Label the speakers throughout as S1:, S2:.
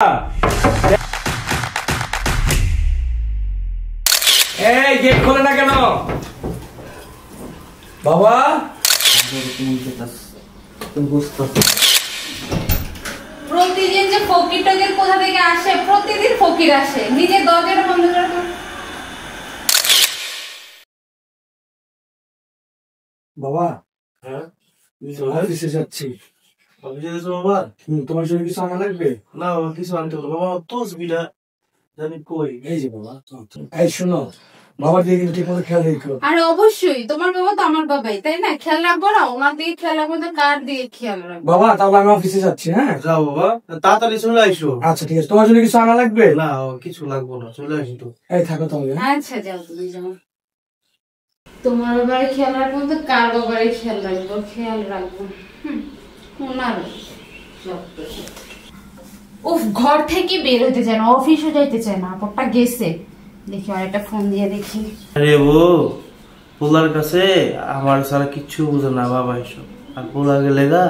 S1: এই গেট খোলে না কেন বাবা?
S2: প্রতিদিন যে ফকির টকের কোথা থেকে আসে, প্রতিদিন ফকির আসে, নিজের দরজাটা বন্ধ করে।
S1: বাবা হ্যাঁ অফিসে যাচ্ছি। অফিসে যাচ্ছ বাবা? তোমার জন্য কিছু আনা লাগবে? না বাবা কিছু আনতে হবে বাবা, তসবিটা জানি কই। এই যে বাবা, এই শোনো বাবার দিকে ঠিক মতো খেয়াল রেখো।
S2: আরে অবশ্যই, তোমার বাবা তো আমার বাবাই, তাই না? খেয়াল রাখবো না? ওনার দিকে খেয়াল রাখবো তো কার দিকে খেয়াল রাখবো?
S1: বাবা তাহলে আমি অফিসে যাচ্ছি। হ্যাঁ যাও বাবা, তাড়াতাড়ি চলে আইসো। আচ্ছা ঠিক আছে, তোমার জন্য কিছু আনা লাগবে? না কিছু লাগবে না, চলে আসি তো। এই থাকো তাহলে।
S2: আচ্ছা যাও, তুমি যাও। তোমার বাবারে খেয়াল রাখবো তো কার বাবারে খেয়াল রাখবো? খেয়াল রাখবো ওনার। উফ, ঘর থেকে বের হতে চায় না, অফিসও যাইতে চায় না। আপরটা গেছে, দেখি আর একটা ফোন দিয়ে দেখি।
S3: আরে ও পোলার কাছে আমার সারা কিচ্ছু বুঝে না বাবা এসব। আর পোলা গেলে গা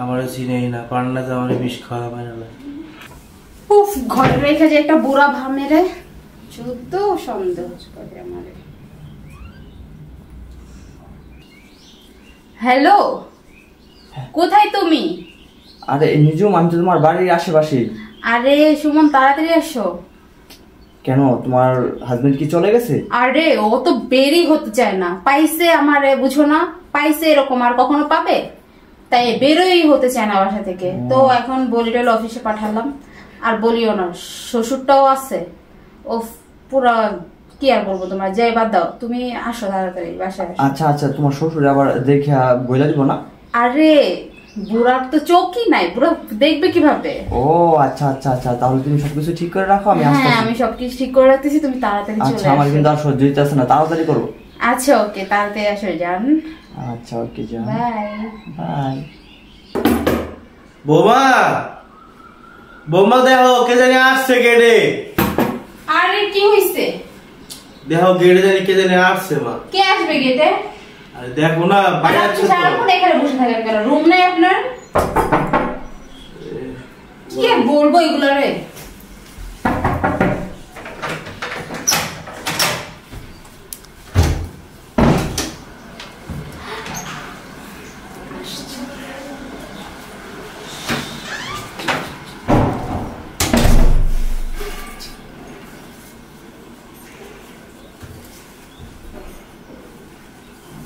S3: আমার চিনেই না, পান্না যে আমার বিষ খাওয়া মেরে।
S2: উফ, ঘরে রেখে যে একটা বুড়া ভা মেরে যত সন্দেহ করে আমারে। হ্যালো, কোথায় তুমি?
S4: আরে নিজুম, আমি তো তোমার বাড়ির আশেপাশে।
S2: আরে সুমন, তাড়াতাড়ি আসো।
S4: কেন, তোমার হাজবেন্ড কি চলে গেছে?
S2: আরে ও তো বেরই হতে চায় না, পাইছে আমারে, বুঝো না? পাইছে, এরকম আর কখনো পাবে? তাই বেরোই হতে চায় না বাসা থেকে। তো এখন বলি টলি অফিসে পাঠালাম। আর বলিও না, শ্বশুরটাও আছে। ও পুরা কি আর বলবো, তোমার যাই বাদ দাও, তুমি আসো তাড়াতাড়ি বাসায়।
S4: আচ্ছা আচ্ছা, তোমার শ্বশুর আবার দেখে বইলা দিব না?
S2: আরে বুড়ার তো চোখই নাই, বুড়া দেখবে কিভাবে?
S4: ও আচ্ছা আচ্ছা আচ্ছা, তাহলে তুমি সবকিছু ঠিক করে রাখো, আমি আসছি।
S2: হ্যাঁ, আমি সবকিছু ঠিক করে রাখতেছি, তুমি তাড়াতাড়ি চলে
S4: আচ্ছা, আমার
S2: আসো।
S4: কিন্তু আর সহ্য হইতেছে না, তাড়াতাড়ি করবো।
S2: আচ্ছা ওকে, তাড়াতাড়ি আসো জান।
S4: আচ্ছা ওকে জান,
S2: বাই
S4: বাই।
S3: বোমা বোমা দেখো কে জানি আসছে গেটে।
S2: আরে কি হইছে?
S3: দেখো গেটে জানি কে জানি আসছে। মা
S2: কে আসবে গেটে?
S3: আরে দেখো না, বাইরে
S2: আপনি সারাক্ষণ এখানে বসে থাকেন কেন? রুম নাই আপনার? কি আর বলবো এগুলো রে।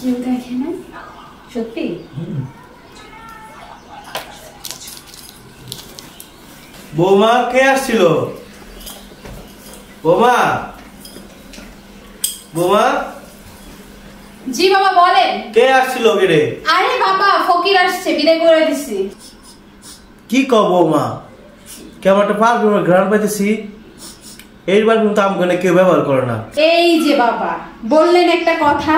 S2: কেউ দেখে না সত্যি?
S3: বৌমা কে আসছিল? বৌমা বৌমা
S2: জি বাবা বলেন।
S3: কে আসছিল গেটে?
S2: আরে বাবা ফকির আসছে, বিদায় করে দিছি।
S3: কি কও বৌমা? কেমন একটা পারফিউমের ঘ্রাণ পাইতেছি। এই পারফিউম তো আমাকে কেউ ব্যবহার করে না।
S2: এই যে বাবা বললেন একটা কথা,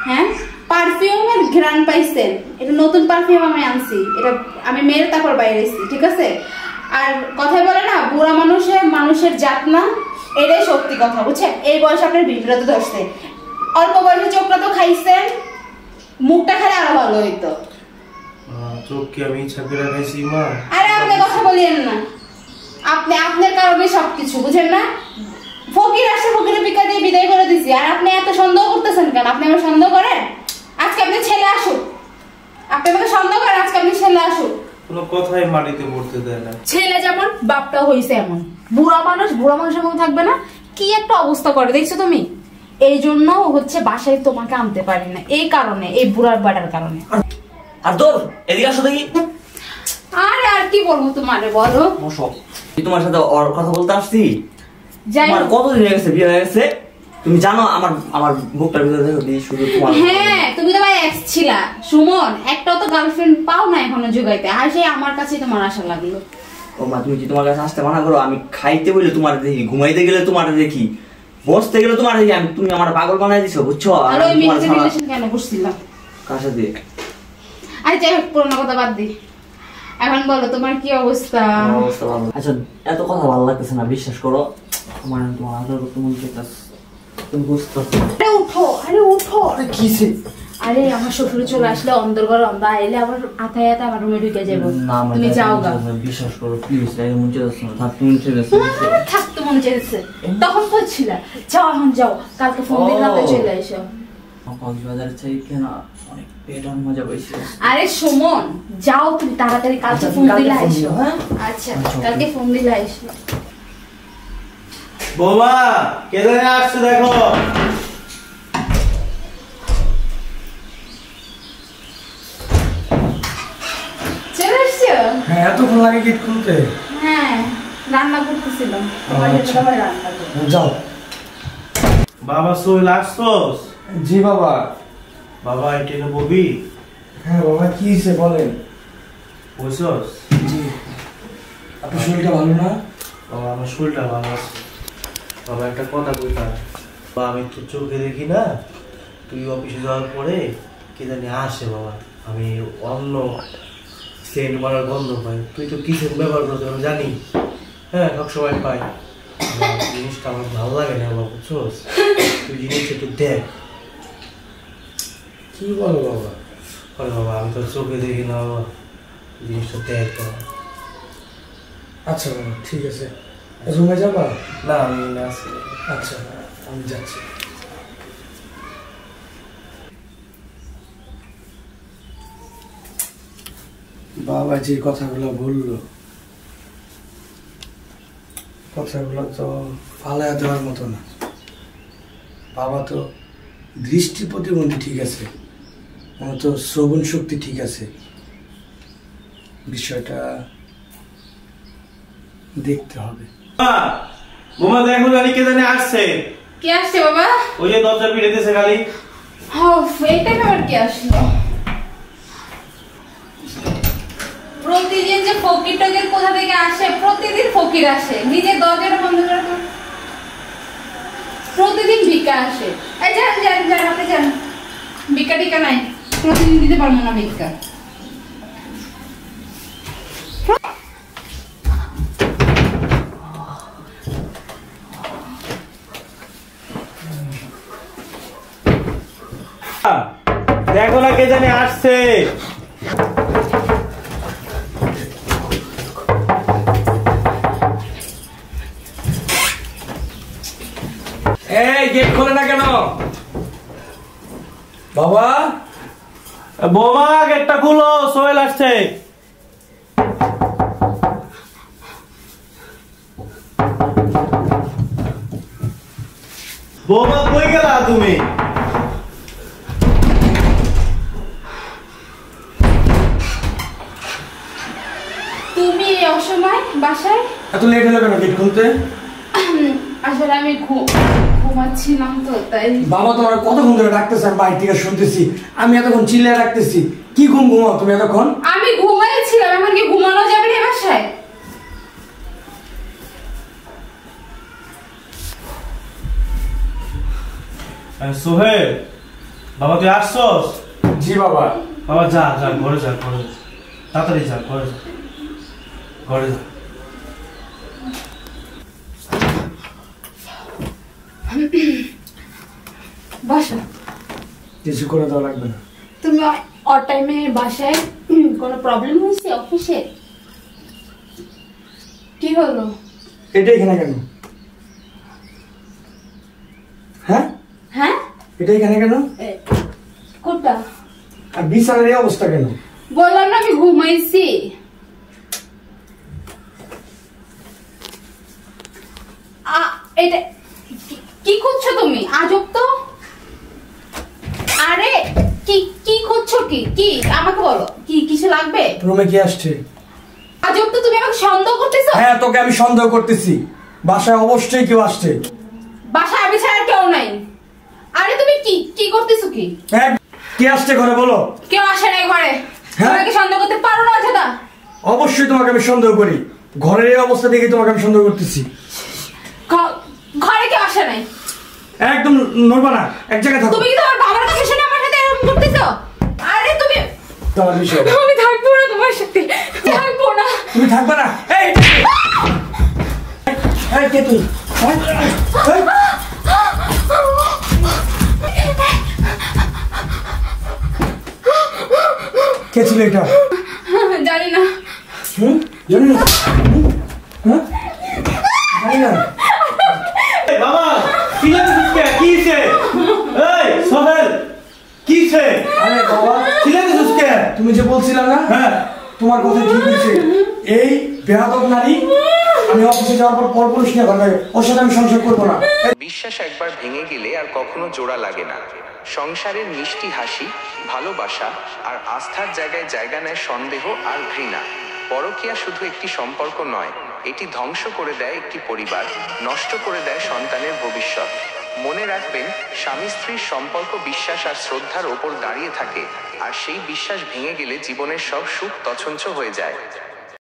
S2: হ্যাঁ পারফিউমের ঘ্রাণ পাইছেন, এটা নতুন পারফিউম আমি আনছি, এটা আমি মেয়ের তারপর বাইরে এসেছি, ঠিক আছে? আর কথাই বলে না, বুড়া মানুষের জাত না, এটাই সত্যি কথা, বুঝছেন? এই বয়সে আপনার বিভ্রাত ধরছে। অল্প বয়সে চোখটা তো খাইছেন, মুখটা খেলে আরো ভালো হইতো।
S3: চোখ কি আমি ইচ্ছা করে খাইছি মা?
S2: আরে আপনি কথা বলিয়েন না, আপনার কারণে সবকিছু, বুঝেন না? ফকির আসে, ফকিরের পিকা দিয়ে বিদায় করে দিছি, আর আপনি এত সন্দেহ করতেছেন কেন? আপনি আমার সন্দেহ করেন? আজকে আপনি ছেলে আসুক, আপনি আমাকে সন্দেহ করেন, আজকে আপনি ছেলে আসুক।
S3: কোনো কথাই মাটিতে পড়তে দেয় না।
S2: ছেলে যেমন বাপটা হইছে এমন, বুড়া মানুষের মতো থাকবে না? কি একটা অবস্থা করে দেখছো তুমি? এই জন্য হচ্ছে বাসায় তোমাকে আনতে পারি না, এই কারণে, এই বুড়ার বাটার কারণে।
S4: আর তোর এদিকে আসো দেখি।
S2: আরে আর কি বলবো তোমারে, বলো।
S4: তোমার সাথে ওর কথা বলতে আসছি।
S2: যাই
S4: তোমার কতদিন হয়ে গেছে বিয়ে হয়ে গেছে? তুমি জানো আমার বুকটার ভিতরে দেখো শুধু তোমার।
S2: হ্যাঁ, তুমি তো ভাই এক্স ছিলা সুমন, একটাও তো গার্লফ্রেন্ড পাও না এখনো জোগাইতে, আর সেই আমার কাছে তোমার আশা লাগলো।
S4: ও মা, তুমি কি তোমার কাছে আসতে মানা করো? আমি খাইতে বলে তোমার দেখি, ঘুমাইতে গেলে তোমার দেখি, বসতে গেলে তোমার দেখি, তুমি আমার পাগল বানাই দিছো, বুঝছো?
S2: আর ওই মেয়ের রিলেশন কেন করছিলাম?
S4: কার সাথে?
S2: আরে যাই হোক, পুরোনো কথা বাদ দি, এখন বলো তোমার কি অবস্থা?
S4: অবস্থা ভালো। আচ্ছা, এত কথা ভালো লাগতেছে না, বিশ্বাস করো, আমার তোমার আদর করতে মন চাইতেছে, তুমি বুঝতে পারছো?
S2: আরে উঠো, আরে উঠো।
S4: কিসে?
S2: আরে আমার শ্বশুর চলে আসলে অন্ধকার অন্ধ আইলে আবার আতায় আতা আমার রুমে ঢুকে যাবো। তুমি যাও গা।
S4: বিশ্বাস করো প্লিজ, মন চাইছে না, থাকতে মন চাইছে।
S2: থাকতে মন চাইছে তখন বলছিলা যাও, এখন যাও, কালকে ফোন দিয়ে রাতে চলে এসো।
S4: কক্সবাজার থেকে না অনেক বেটার মজা পাইছি।
S2: আরে সুমন যাও তুমি তাড়াতাড়ি, কালকে ফোন দিলে আইসো।
S4: হ্যাঁ
S2: আচ্ছা কালকে ফোন দিলে আইসো।
S3: বৌমা কে জানে আসছে দেখো।
S2: চলে এসছো?
S1: হ্যাঁ এতক্ষণ লাগে গেট খুলতে?
S2: হ্যাঁ রান্না করতেছিলাম, তোমার জন্য আবার রান্না করব।
S1: যাও।
S3: বাবা সোহেল আসছোস?
S1: জি বাবা।
S3: বাবা এটা ববি।
S1: হ্যাঁ বাবা কি হয়েছে বলেন।
S3: বুঝছস?
S1: জি। আপনার শরীরটা ভালো না?
S3: বাবা আমার শরীরটা ভালো আছে। বাবা একটা কথা কইতা, বাবা আমি তো চোখে দেখি না, তুই অফিসে যাওয়ার পরে কে জানি আসে বাবা, আমি অন্য সেন্ট মারার গন্ধ পাই। তুই তো কি সেন্ট ব্যবহার করতে আমি জানি, হ্যাঁ সবসময় পাই। জিনিসটা আমার ভালো লাগে না বাবা, বুঝছস? তুই জিনিসটা একটু দেখ।
S1: কি বলো বাবা?
S3: আরে বাবা আমি তো চোখে দেখি না বাবা, জিনিসটা দেখ বাবা।
S1: আচ্ছা বাবা ঠিক আছে, রুমে যাবা?
S3: না আমি না আছি।
S1: আচ্ছা আমি যাচ্ছি। বাবা যে কথাগুলো বললো, কথাগুলো তো ফালায়া দেওয়ার মতো না। বাবা তো দৃষ্টি প্রতিবন্ধী ঠিক আছে, আমার তো শ্রবণ শক্তি ঠিক আছে, বিষয়টা দেখতে হবে।
S3: বোমা দেখো জানি কে জানি আসছে।
S2: কে আসছে বাবা?
S3: ওই যে দরজা পিড়েতেছে খালি।
S2: এইটা আবার কে আসলো? প্রতিদিন যে ফকির টকির কোথা থেকে আসে, প্রতিদিন ফকির আসে, নিজের দরজাটা বন্ধ করে তো প্রতিদিন ভিক্ষা আসে। এই যান যান যান, আপনি যান, ভিক্ষা টিকা নাই, প্রতিদিন দিতে পারবো না ভিক্ষা।
S3: দেখো না কে জানি আসছে।
S1: এই গেট খোলে না কেন বাবা?
S3: বোমা গেটটা খুলো, সোহেল আসছে। বোমা কই গেলা তুমি?
S2: তুমি এই অসময় বাসায়?
S1: এত লেট হলো কেন গেট খুলতে?
S2: আসলে আমি ঘুমাচ্ছিলাম তো তাই।
S1: বাবা তোমার কতক্ষণ ধরে ডাকতেছে, আমি বাইরে থেকে শুনতেছি, আমি এতক্ষণ চিল্লায় রাখতেছি, কি ঘুমাও তুমি এতক্ষণ?
S2: আমি ঘুমাইছিলাম, এখন কি ঘুমানো যাবে না বাসায়?
S3: সোহেল বাবা তুই আসছস?
S1: জি বাবা।
S3: বাবা যা যা ঘরে যা, ঘরে তাড়াতাড়ি যা, ঘরে যা, ঘরে যা।
S2: বাসা
S1: কিছু করে দেওয়া লাগবে না।
S2: তুমি অর টাইমে বাসায় কোনো প্রবলেম হয়েছে অফিসে? কি হলো?
S1: এটা এখানে কেন? হ্যাঁ
S2: হ্যাঁ
S1: এটা এখানে কেন?
S2: কোনটা?
S1: আর বিছানার এই অবস্থা কেন?
S2: বললাম না আমি ঘুমাইছি। এটা কি করছো তুমি? আজব তো। আরে কি কি করছো? কি কি আমাকে বলো, কি কিছু লাগবে?
S1: রুমে কি আসছে?
S2: আজব তো, তুমি আমাকে সন্দেহ করতেছো?
S1: হ্যাঁ তোকে আমি সন্দেহ করতেছি, বাসায় অবশ্যই কেউ আসছে।
S2: বাসায় আমি ছাড়া কেউ নাই। আরে তুমি কি কি করতেছো? কি
S1: হ্যাঁ কে আসছে ঘরে বলো?
S2: কেউ আসে নাই ঘরে।
S1: হ্যাঁ?
S2: তোমাকে সন্দেহ করতে পারো না অযথা।
S1: অবশ্যই তোমাকে আমি সন্দেহ করি, ঘরের এই অবস্থা দেখে তোমাকে আমি সন্দেহ করতেছি।
S2: ঘরে কেউ আসে নাই।
S1: একদম নড়বা না, এক জায়গায় থাকো।
S2: তুমি কি তোমার বাবার কথা শুনে আমার সাথে এরকম করতেছো? আরে তুমি
S1: তোমার বিষয়
S2: আমি থাকবো না তোমার সাথে, থাকবো না।
S1: তুমি থাকবে না। এই এই কে তুই? হ্যাঁ? এই! করলি এটা?
S2: জানি না।
S1: জানি না? হ্যাঁ জানি না।
S3: বাবা কি লাগছে? কি হইছে? এই সোহেল কি হইছে?
S1: আরে বাবা
S3: কি লাগছে?
S1: তুমি যে বলছিলা না,
S3: হ্যাঁ
S1: তোমার কথা ঠিক হয়েছে। এই বেয়াদব নারী আমি অফিসে যাওয়ার পর পরপুরুষ নিয়ে ঘরে ওর সাথে আমি সংসার করবো না।
S5: বিশ্বাস একবার ভেঙে গেলে আর কখনো জোড়া লাগে না। সংসারের মিষ্টি হাসি, ভালোবাসা আর আস্থার জায়গায় জায়গা নেয় সন্দেহ আর ঘৃণা। পরকীয়া শুধু একটি সম্পর্ক নয়, এটি ধ্বংস করে দেয় একটি পরিবার, নষ্ট করে দেয় সন্তানের ভবিষ্যৎ। মনে রাখবেন, স্বামী স্ত্রীর সম্পর্ক বিশ্বাস আর শ্রদ্ধার ওপর দাঁড়িয়ে থাকে, আর সেই বিশ্বাস ভেঙে গেলে জীবনের সব সুখ তছনছ হয়ে যায়।